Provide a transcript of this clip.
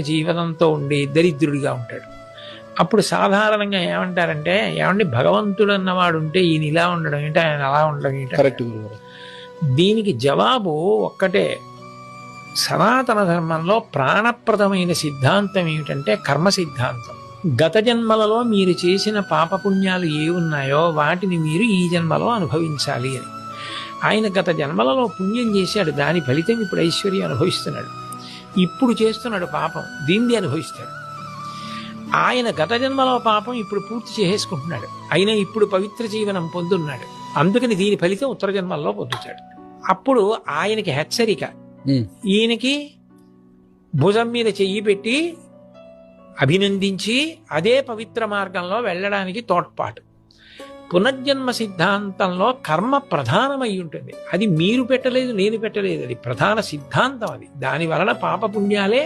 జీవనంతో ఉండి దరిద్రుడిగా ఉంటాడు. అప్పుడు సాధారణంగా ఏమంటారంటే, ఏమండి భగవంతుడు అన్నవాడు ఉంటే ఈయన ఇలా ఉండడం ఏంటి, ఆయన అలా ఉండడం ఏంటి? కరెక్ట్. దీనికి జవాబు ఒక్కటే. సనాతన ధర్మంలో ప్రాణప్రదమైన సిద్ధాంతం ఏమిటంటే కర్మ సిద్ధాంతం. గత జన్మలలో మీరు చేసిన పాపపుణ్యాలు ఏ ఉన్నాయో వాటిని మీరు ఈ జన్మలో అనుభవించాలి అని. ఆయన గత జన్మలలో పుణ్యం చేశాడు, దాని ఫలితం ఇప్పుడు ఐశ్వర్యం అనుభవిస్తున్నాడు. ఇప్పుడు చేస్తున్నాడు పాపం, దీన్ని అనుభవిస్తాడు. ఆయన గత జన్మలో పాపం ఇప్పుడు పూర్తి చేసేసుకుంటున్నాడు, అయినా ఇప్పుడు పవిత్ర జీవనం పొందున్నాడు. అందుకని దీని ఫలితం ఉత్తర జన్మల్లో పొందుతాడు. అప్పుడు ఆయనకి హెచ్చరిక, ఈయనకి భుజం మీద చెయ్యి పెట్టి అభినందించి అదే పవిత్ర మార్గంలో వెళ్ళడానికి తోడ్పాటు. పునర్జన్మ సిద్ధాంతంలో కర్మ ప్రధానమై ఉంటుంది. అది మీరు పెట్టలేదు, నేను పెట్టలేదు, అది ప్రధాన సిద్ధాంతం. అది దాని వలన పాపపుణ్యాలే